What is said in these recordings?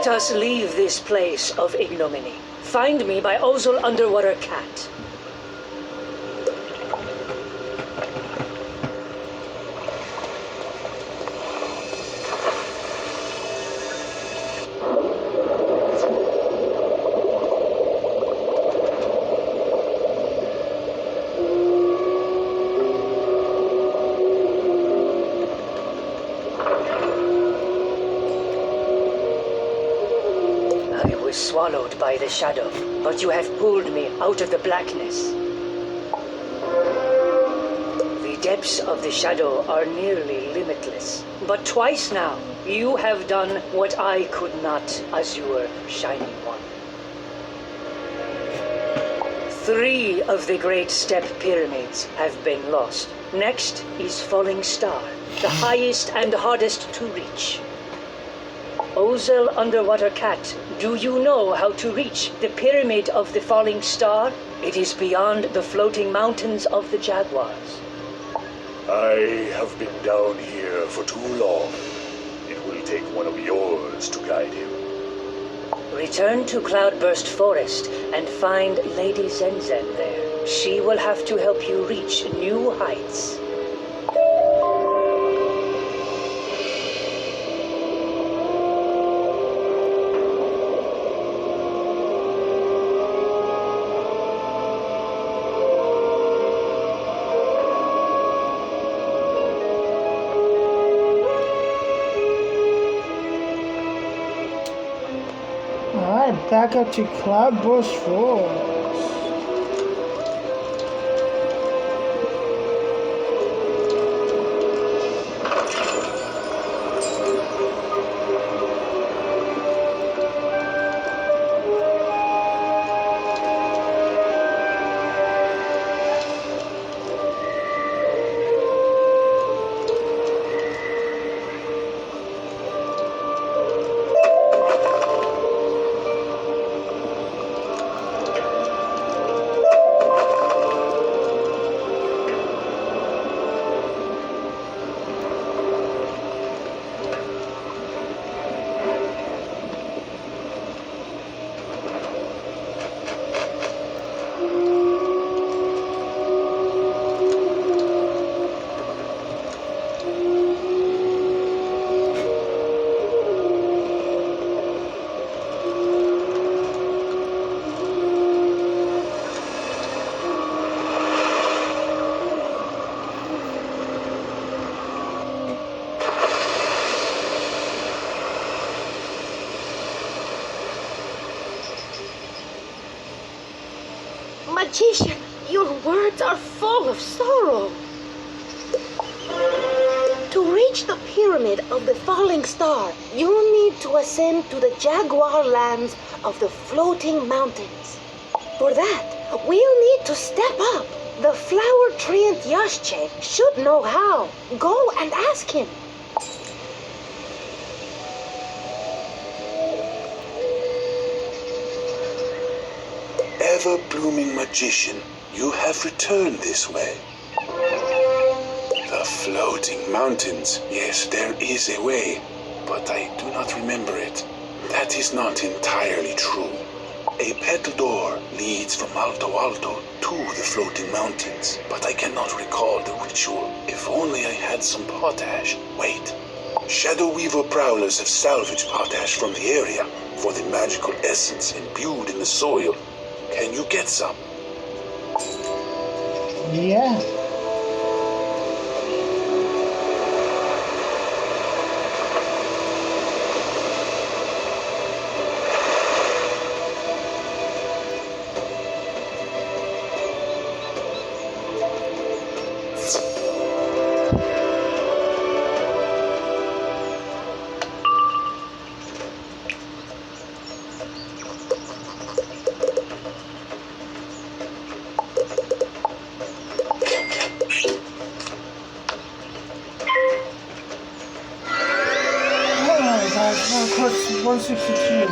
Let us leave this place of ignominy. Find me by Ozil Underwater Cat. Swallowed by the shadow, but you have pulled me out of the blackness. The depths of the shadow are nearly limitless, but twice now you have done what I could not, Azure Shining One. 3 of the great step pyramids have been lost. Next is Falling Star, the highest and hardest to reach. Ozil Underwater Cat, do you know how to reach the Pyramid of the Falling Star? It is beyond the floating mountains of the Jaguars. I have been down here for too long. It will take one of yours to guide him. Return to Cloudburst Forest and find Lady Zenzen there. She will have to help you reach new heights. Back up to Cloudburst Forest. Magician, your words are full of sorrow. To reach the Pyramid of the Falling Star, you need to ascend to the Jaguar lands of the floating mountains. For that, we'll need to step up. The flower treant Yashche should know how. Go and ask him. Ever-blooming magician, you have returned this way. The floating mountains. Yes, there is a way, but I do not remember it. That is not entirely true. A petal door leads from Alto Alto to the floating mountains, but I cannot recall the ritual. If only I had some potash. Wait. Shadow Weaver prowlers have salvaged potash from the area for the magical essence imbued in the soil. Can you get some? Yeah. Cost 162.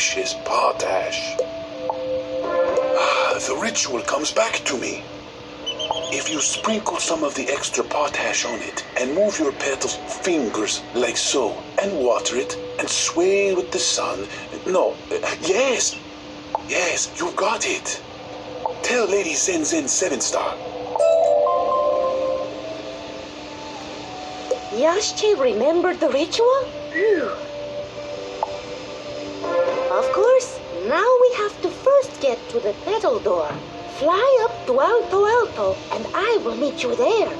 delicious potash. Ah, the ritual comes back to me. If you sprinkle some of the extra potash on it and move your petals fingers like so and water it and sway with the sun. No, yes, you've got it. Tell Lady Zen Zen 7-Star. Yasche remembered the ritual? Phew. Of course, now we have to first get to the petal door. Fly up to Alto Alto, and I will meet you there.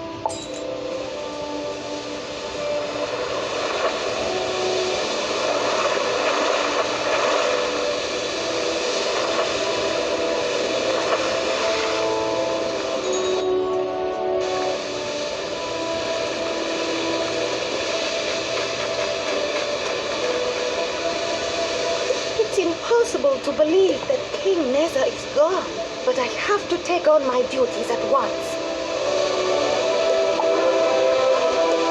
It's impossible to believe that King Neza is gone. But I have to take on my duties at once.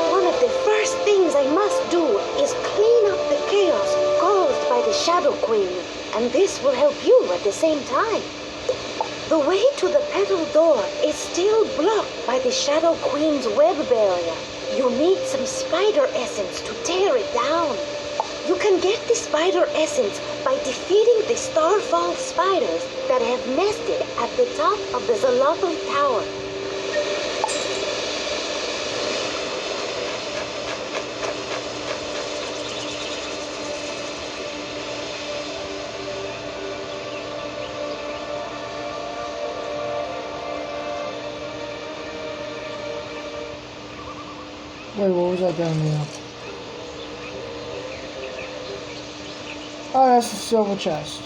One of the first things I must do is clean up the chaos caused by the Shadow Queen, and this will help you at the same time. The way to the petal door is still blocked by the Shadow Queen's web barrier. You need some spider essence to tear it down. You can get the spider essence by defeating the Starfall spiders that have nested at the top of the Zolotl Tower. Wait, what was that down there? Oh, that's a silver chest.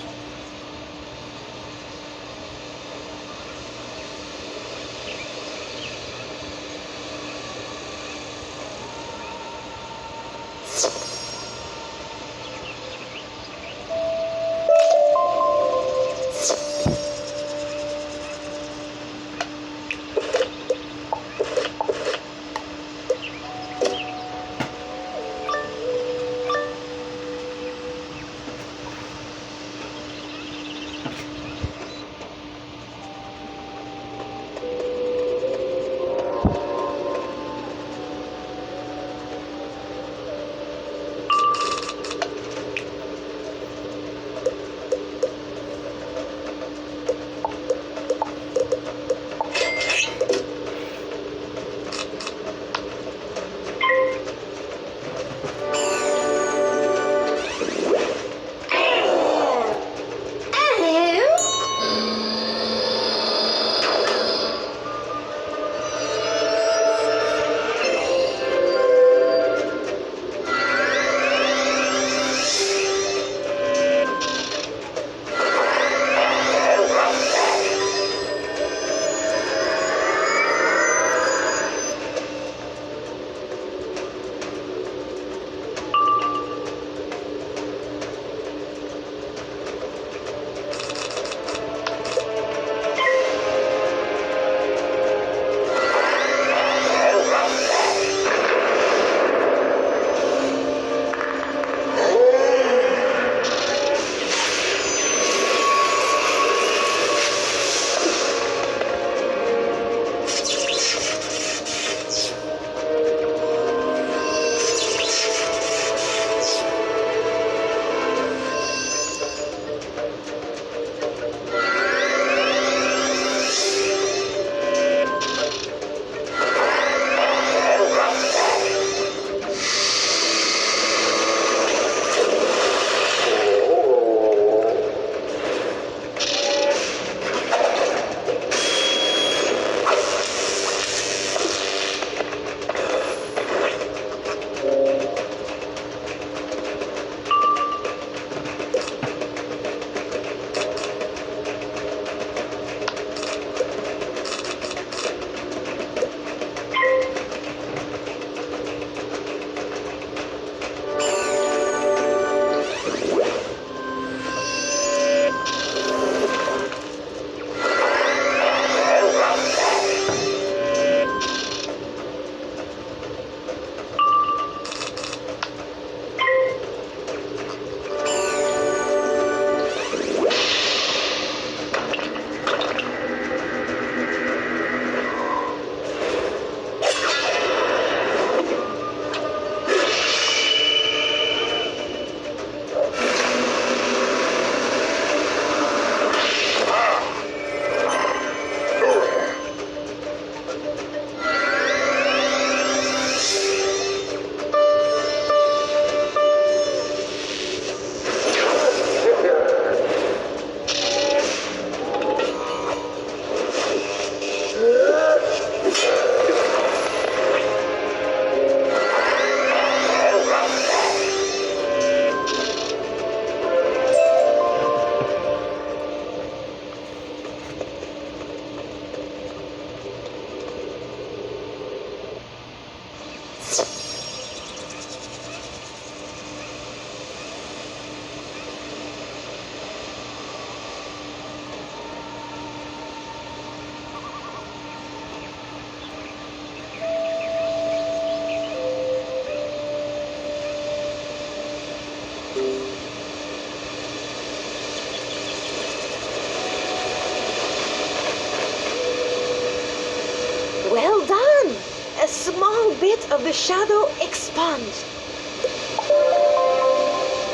bit of the shadow expunged.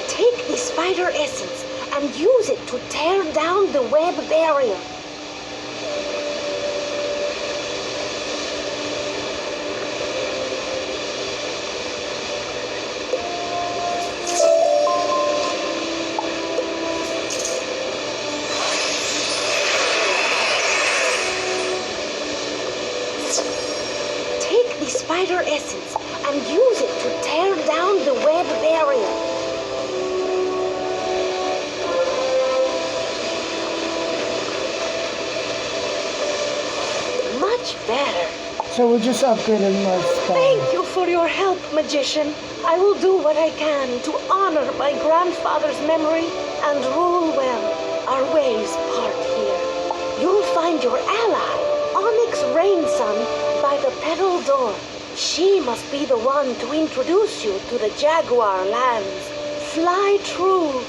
Take the spider essence and use it to tear down the web barrier. Take the spider essence and use it to tear down the web barrier. Much better. So we're just upgrading my stuff. Thank you for your help, magician. I will do what I can to honor my grandfather's memory and rule well. Our ways part here. You'll find your ally, Onyx Rainsun, by the petal door. She must be the one to introduce you to the Jaguar lands. Fly true.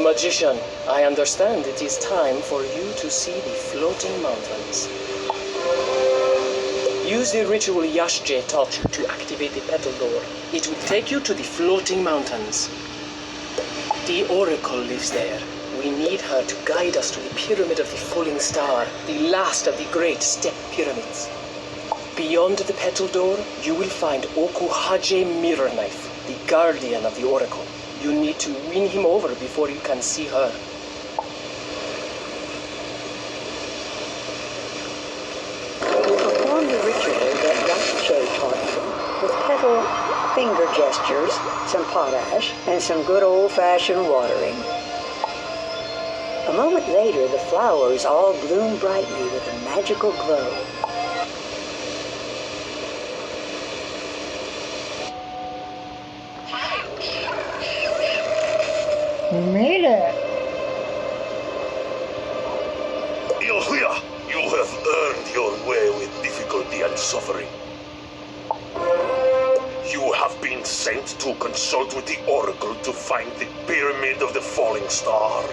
Magician, I understand it is time for you to see the floating mountains. Use the ritual Yashje touch to activate the petal door. It will take you to the floating mountains. The Oracle lives there. We need her to guide us to the Pyramid of the Falling Star, the last of the great step pyramids. Beyond the petal door, you will find Okuhaje Mirror Knife, the guardian of the Oracle. You need to win him over before you can see her. You perform the ritual that Yashche taught you with petal finger gestures, some potash, and some good old-fashioned watering. A moment later, the flowers all bloom brightly with a magical glow. We made it. Yahuya, you have earned your way with difficulty and suffering. You have been sent to consult with the Oracle to find the Pyramid of the Falling Star.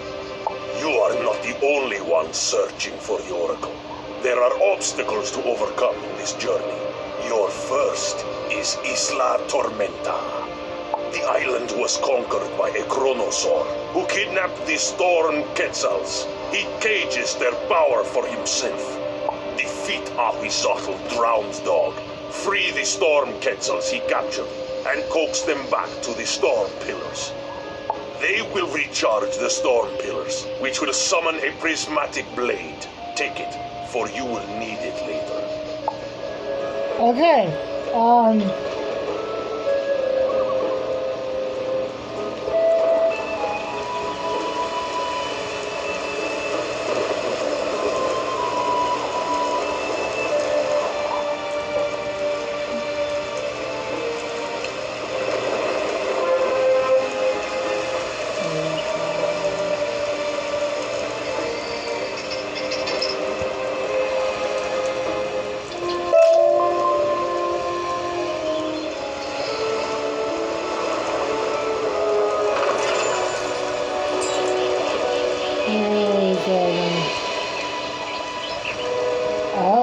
You are not the only one searching for the Oracle. There are obstacles to overcome in this journey. Your first is Isla Tormenta. The island was conquered by a Chronosaur, who kidnapped the Storm Quetzals. He cages their power for himself. Defeat Ahuizotl Drowned Dog. Free the Storm Quetzals he captured, and coax them back to the Storm Pillars. They will recharge the Storm Pillars, which will summon a prismatic blade. Take it, for you will need it later. Okay. Oh,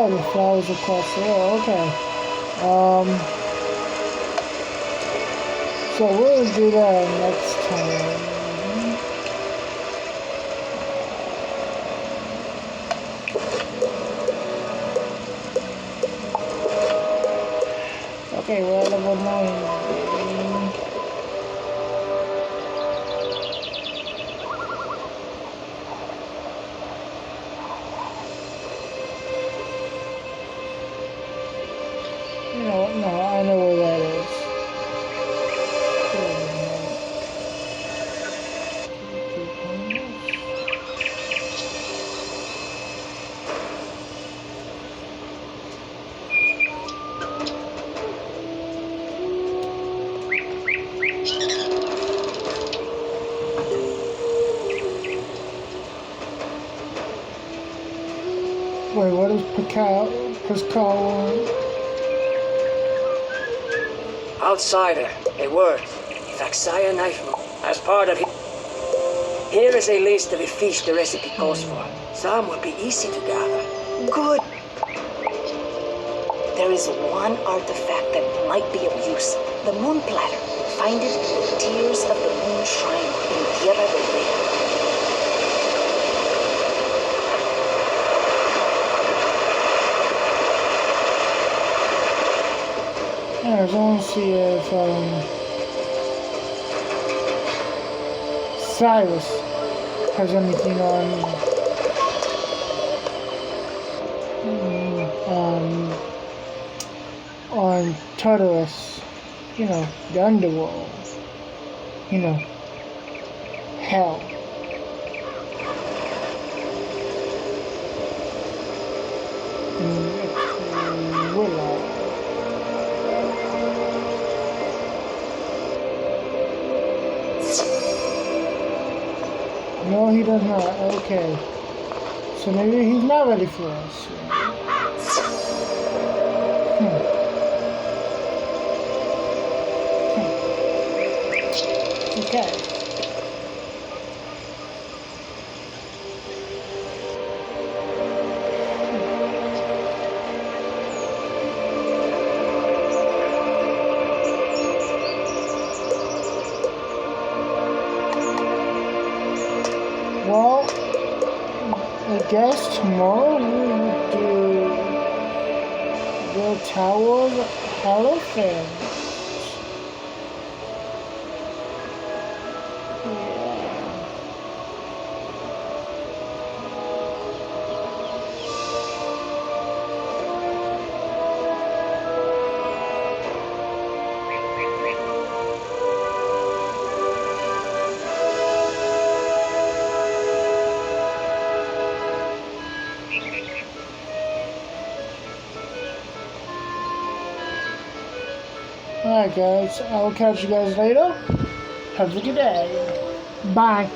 the flowers across the wall. Okay. So we'll do that next time. Okay, we're at level 9. No, I know where that is. Wait, what is Pascal? Outsider, a word. Vaxaya knife as part of Here is a list of the fish the recipe calls for. Some will be easy to gather. Good. There is one artifact that might be of use. The moon platter. Find it in the tears of the moon shrine in Tierra del Rey. Yeah, I want to see if Cyrus has anything on Tartarus, you know, the underworld, you know, hell. And Willow. No, he does not. Okay. So maybe he's not ready for us. Okay. Well, I guess tomorrow we will do the Tower of Hierophant. Alright guys, I'll catch you guys later. Have a good day. Bye.